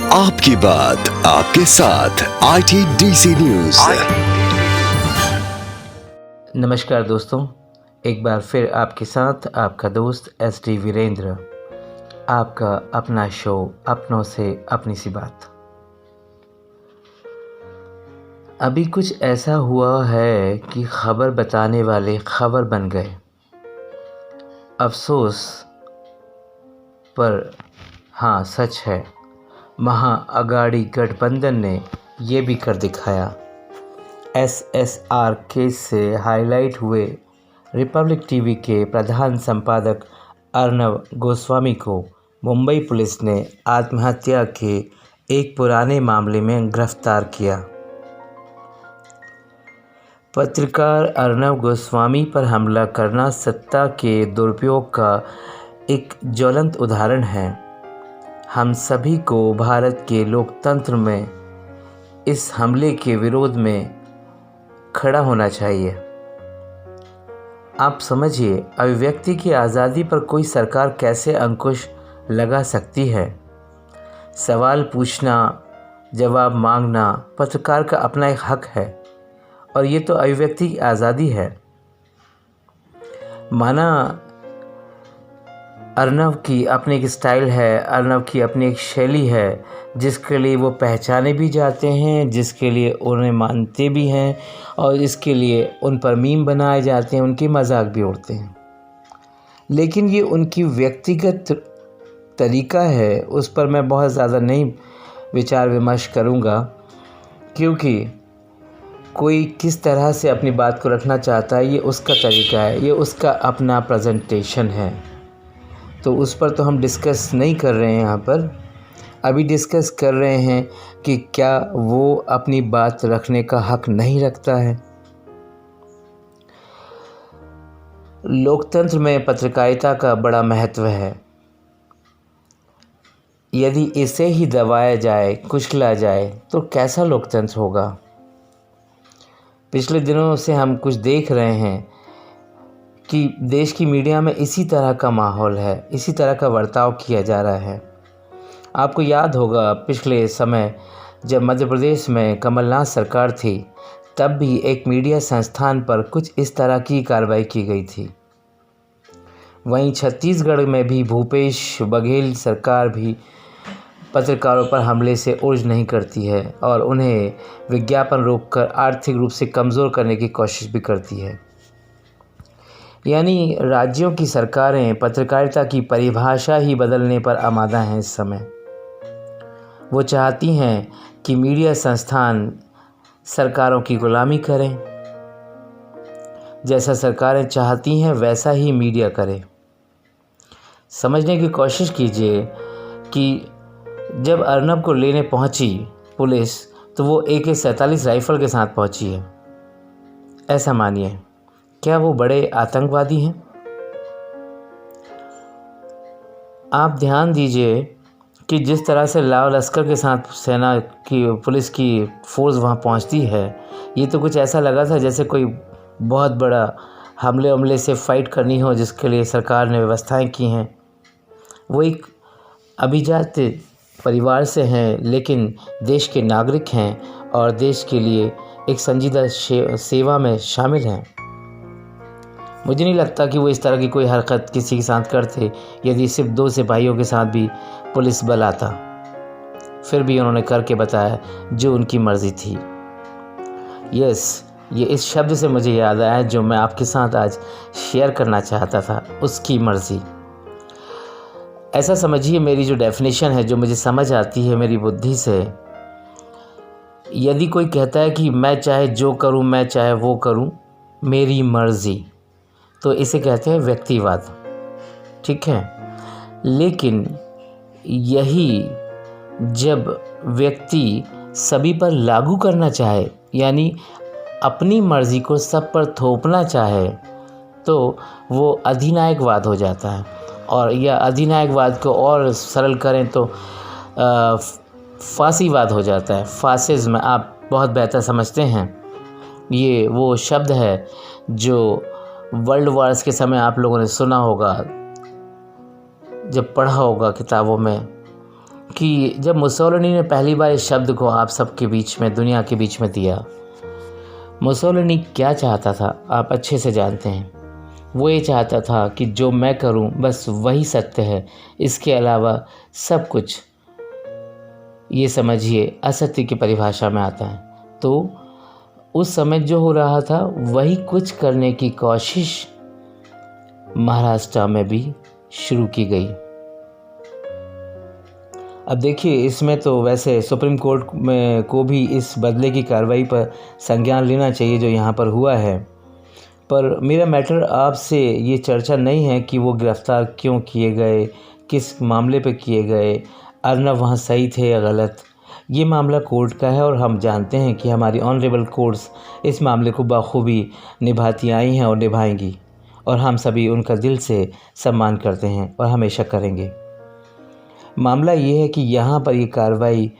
आपकी बात आपके साथ ITDC न्यूज। नमस्कार दोस्तों, एक बार फिर आपके साथ आपका दोस्त SD वीरेंद्र, आपका अपना शो अपनों से अपनी सी बात। अभी कुछ ऐसा हुआ है कि खबर बताने वाले खबर बन गए। अफसोस पर हाँ सच है, महाअगाड़ी गठबंधन ने ये भी कर दिखाया। SSR केस से हाईलाइट हुए रिपब्लिक टीवी के प्रधान संपादक अर्नब गोस्वामी को मुंबई पुलिस ने आत्महत्या के एक पुराने मामले में गिरफ्तार किया। पत्रकार अर्नब गोस्वामी पर हमला करना सत्ता के दुरुपयोग का एक ज्वलंत उदाहरण है। हम सभी को भारत के लोकतंत्र में इस हमले के विरोध में खड़ा होना चाहिए। आप समझिए, अभिव्यक्ति की आज़ादी पर कोई सरकार कैसे अंकुश लगा सकती है। सवाल पूछना, जवाब मांगना पत्रकार का अपना एक हक है और ये तो अभिव्यक्ति की आज़ादी है। माना अर्नब की अपनी एक स्टाइल है, अर्नब की अपनी एक शैली है जिसके लिए वो पहचाने भी जाते हैं, जिसके लिए उन्हें मानते भी हैं और इसके लिए उन पर मीम बनाए जाते हैं, उनके मजाक भी उड़ते हैं। लेकिन ये उनकी व्यक्तिगत तरीका है, उस पर मैं बहुत ज़्यादा नहीं विचार विमर्श करूँगा, क्योंकि कोई किस तरह से अपनी बात को रखना चाहता है ये उसका तरीका है, ये उसका अपना प्रेजेंटेशन है। तो उस पर तो हम डिस्कस नहीं कर रहे हैं यहाँ पर। अभी डिस्कस कर रहे हैं कि क्या वो अपनी बात रखने का हक नहीं रखता है। लोकतंत्र में पत्रकारिता का बड़ा महत्व है। यदि इसे ही दबाया जाए, कुचला जाए तो कैसा लोकतंत्र होगा। पिछले दिनों से हम कुछ देख रहे हैं कि देश की मीडिया में इसी तरह का माहौल है, इसी तरह का बर्ताव किया जा रहा है। आपको याद होगा पिछले समय जब मध्य प्रदेश में कमलनाथ सरकार थी, तब भी एक मीडिया संस्थान पर कुछ इस तरह की कार्रवाई की गई थी। वहीं छत्तीसगढ़ में भी भूपेश बघेल सरकार भी पत्रकारों पर हमले से ऊर्ज नहीं करती है और उन्हें विज्ञापन रोककर आर्थिक रूप से कमज़ोर करने की कोशिश भी करती है। यानी राज्यों की सरकारें पत्रकारिता की परिभाषा ही बदलने पर आमादा हैं। इस समय वो चाहती हैं कि मीडिया संस्थान सरकारों की गुलामी करें, जैसा सरकारें चाहती हैं वैसा ही मीडिया करे। समझने की कोशिश कीजिए कि जब अर्नब को लेने पहुंची पुलिस, तो वो AK-47 राइफ़ल के साथ पहुंची है। ऐसा मानिए, क्या वो बड़े आतंकवादी हैं? आप ध्यान दीजिए कि जिस तरह से लाव लश्कर के साथ सेना की पुलिस की फ़ोर्स वहाँ पहुँचती है, ये तो कुछ ऐसा लगा था जैसे कोई बहुत बड़ा हमले से फ़ाइट करनी हो, जिसके लिए सरकार ने व्यवस्थाएं की हैं। वो एक अभिजात परिवार से हैं, लेकिन देश के नागरिक हैं और देश के लिए एक संजीदा सेवा में शामिल हैं। मुझे नहीं लगता कि वो इस तरह की कोई हरकत किसी के साथ करते यदि सिर्फ 2 सिपाहियों के साथ भी पुलिस बल आता। फिर भी उन्होंने करके बताया जो उनकी मर्ज़ी थी। यस, ये इस शब्द से मुझे याद आया जो मैं आपके साथ आज शेयर करना चाहता था, उसकी मर्ज़ी। ऐसा समझिए, मेरी जो डेफिनेशन है, जो मुझे समझ आती है मेरी बुद्धि से, यदि कोई कहता है कि मैं चाहे जो करूं, मैं चाहे वो करूं, मेरी मर्ज़ी, तो इसे कहते हैं व्यक्तिवाद। ठीक है, लेकिन यही जब व्यक्ति सभी पर लागू करना चाहे, यानी अपनी मर्ज़ी को सब पर थोपना चाहे, तो वो अधिनायकवाद हो जाता है। और या अधिनायकवाद को और सरल करें तो फांसीवाद हो जाता है। फासिज्म आप बहुत बेहतर समझते हैं। ये वो शब्द है जो वर्ल्ड वार्स के समय आप लोगों ने सुना होगा, जब पढ़ा होगा किताबों में, कि जब मुसोलिनी ने पहली बार इस शब्द को आप सबके बीच में, दुनिया के बीच में दिया, मुसोलिनी क्या चाहता था आप अच्छे से जानते हैं। वो ये चाहता था कि जो मैं करूं बस वही सत्य है, इसके अलावा सब कुछ ये समझिए असत्य की परिभाषा में आता है। तो उस समय जो हो रहा था वही कुछ करने की कोशिश महाराष्ट्र में भी शुरू की गई। अब देखिए, इसमें तो वैसे सुप्रीम कोर्ट में को भी इस बदले की कार्रवाई पर संज्ञान लेना चाहिए जो यहाँ पर हुआ है। पर मेरा मैटर आपसे ये चर्चा नहीं है कि वो गिरफ़्तार क्यों किए गए, किस मामले पे किए गए, अर्नब वहाँ सही थे या गलत। ये मामला कोर्ट का है और हम जानते हैं कि हमारी ऑनरेबल कोर्ट्स इस मामले को बखूबी निभाती आई हैं और निभाएंगी, और हम सभी उनका दिल से सम्मान करते हैं और हमेशा करेंगे। मामला ये है कि यहाँ पर ये कार्रवाई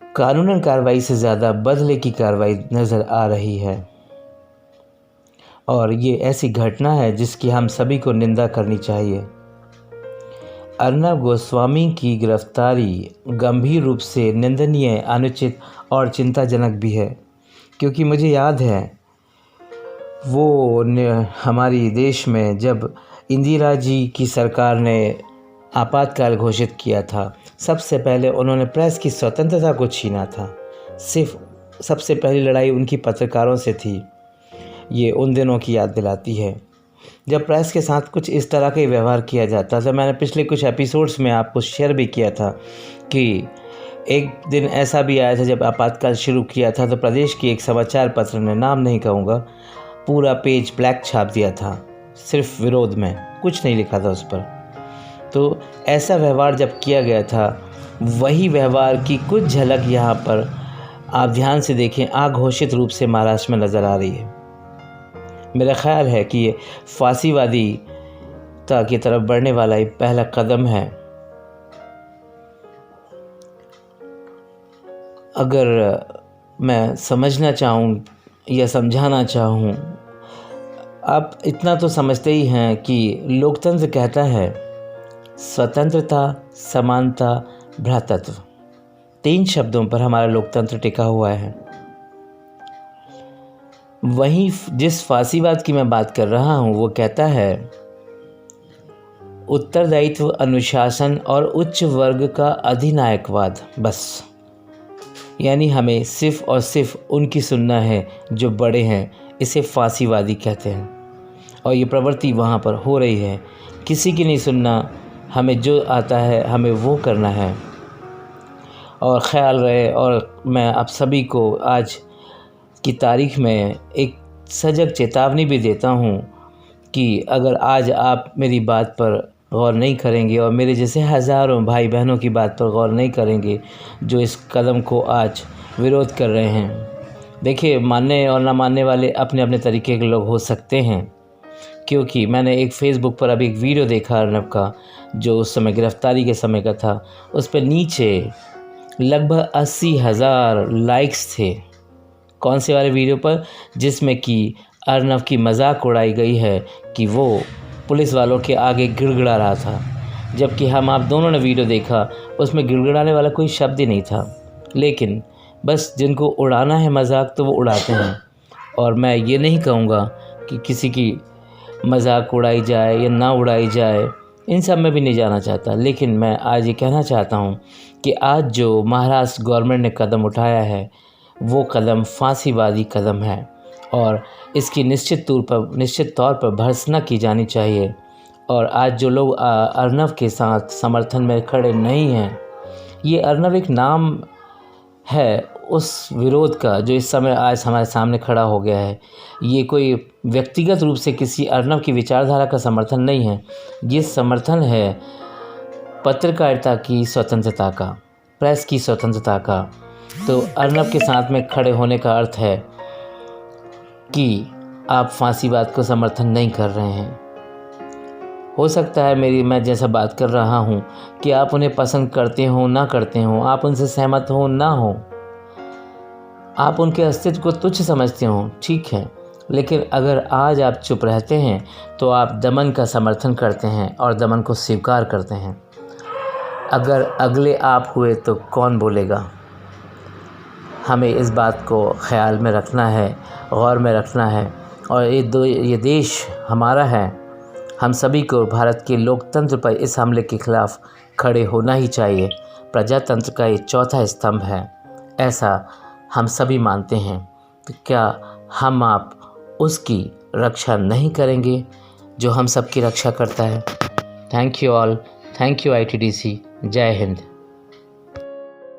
कानूनन कार्रवाई से ज़्यादा बदले की कार्रवाई नज़र आ रही है, और ये ऐसी घटना है जिसकी हम सभी को निंदा करनी चाहिए। अर्नब गोस्वामी की गिरफ्तारी गंभीर रूप से निंदनीय, अनुचित और चिंताजनक भी है, क्योंकि मुझे याद है वो हमारी देश में जब इंदिरा जी की सरकार ने आपातकाल घोषित किया था, सबसे पहले उन्होंने प्रेस की स्वतंत्रता को छीना था। सिर्फ सबसे पहली लड़ाई उनकी पत्रकारों से थी। ये उन दिनों की याद दिलाती है जब प्रेस के साथ कुछ इस तरह का व्यवहार किया जाता था। मैंने पिछले कुछ एपिसोड्स में आपको शेयर भी किया था कि एक दिन ऐसा भी आया था जब आपातकाल शुरू किया था तो प्रदेश की एक समाचार पत्र ने, नाम नहीं कहूँगा, पूरा पेज ब्लैक छाप दिया था, सिर्फ विरोध में, कुछ नहीं लिखा था उस पर। तो ऐसा व्यवहार जब किया गया था, वही व्यवहार की कुछ झलक यहाँ पर आप ध्यान से देखें अघोषित रूप से महाराष्ट्र में नज़र आ रही है। मेरा ख्याल है कि ये फांसीवादीता की तरफ बढ़ने वाला एक पहला कदम है। अगर मैं समझना चाहूँ या समझाना चाहूँ, आप इतना तो समझते ही हैं कि लोकतंत्र कहता है स्वतंत्रता, समानता, भ्रातृत्व। 3 शब्दों पर हमारा लोकतंत्र टिका हुआ है। वहीं जिस फांसीवाद की मैं बात कर रहा हूँ वो कहता है उत्तरदायित्व, अनुशासन और उच्च वर्ग का अधिनायकवाद। बस, यानी हमें सिर्फ और सिर्फ उनकी सुनना है जो बड़े हैं। इसे फांसीवादी कहते हैं, और ये प्रवृत्ति वहाँ पर हो रही है। किसी की नहीं सुनना, हमें जो आता है हमें वो करना है। और ख्याल रहे, और मैं आप सभी को आज की तारीख में एक सजग चेतावनी भी देता हूँ कि अगर आज आप मेरी बात पर गौर नहीं करेंगे और मेरे जैसे हज़ारों भाई बहनों की बात पर गौर नहीं करेंगे जो इस कदम को आज विरोध कर रहे हैं। देखिए, मानने और ना मानने वाले अपने अपने तरीके के लोग हो सकते हैं, क्योंकि मैंने एक फ़ेसबुक पर अभी एक वीडियो देखा अर्नब का जो उस समय गिरफ्तारी के समय का था। उस पर नीचे लगभग 80,000 लाइक्स थे। कौन से वाले वीडियो पर? जिसमें कि अर्नब की मजाक उड़ाई गई है कि वो पुलिस वालों के आगे गिड़गिड़ा रहा था, जबकि हम आप दोनों ने वीडियो देखा, उसमें गिड़गिड़ाने वाला कोई शब्द ही नहीं था। लेकिन बस जिनको उड़ाना है मजाक तो वो उड़ाते हैं, और मैं ये नहीं कहूँगा कि किसी की मजाक उड़ाई जाए या ना उड़ाई जाए, इन सब में भी नहीं जाना चाहता। लेकिन मैं आज ये कहना चाहता हूँ कि आज जो महाराष्ट्र गवर्नमेंट ने कदम उठाया है वो कदम फांसीवादी कदम है, और इसकी निश्चित तौर पर भर्त्सना की जानी चाहिए। और आज जो लोग अर्नब के साथ समर्थन में खड़े नहीं हैं, ये अर्नब एक नाम है उस विरोध का जो इस समय आज हमारे सामने खड़ा हो गया है। ये कोई व्यक्तिगत रूप से किसी अर्नब की विचारधारा का समर्थन नहीं है, ये समर्थन है पत्रकारिता की स्वतंत्रता का, प्रेस की स्वतंत्रता का। तो अर्नब के साथ में खड़े होने का अर्थ है कि आप फांसीवाद को समर्थन नहीं कर रहे हैं। हो सकता है मैं जैसा बात कर रहा हूँ कि आप उन्हें पसंद करते हो ना करते हो, आप उनसे सहमत हो ना हो, आप उनके अस्तित्व को तुच्छ समझते हो, ठीक है। लेकिन अगर आज आप चुप रहते हैं तो आप दमन का समर्थन करते हैं और दमन को स्वीकार करते हैं। अगर अगले आप हुए तो कौन बोलेगा। हमें इस बात को ख़्याल में रखना है, गौर में रखना है। और ये देश हमारा है, हम सभी को भारत के लोकतंत्र पर इस हमले के ख़िलाफ़ खड़े होना ही चाहिए। प्रजातंत्र का ये चौथा स्तंभ है, ऐसा हम सभी मानते हैं। तो क्या हम आप उसकी रक्षा नहीं करेंगे जो हम सबकी रक्षा करता है। Thank you all, thank you ITDC। जय हिंद।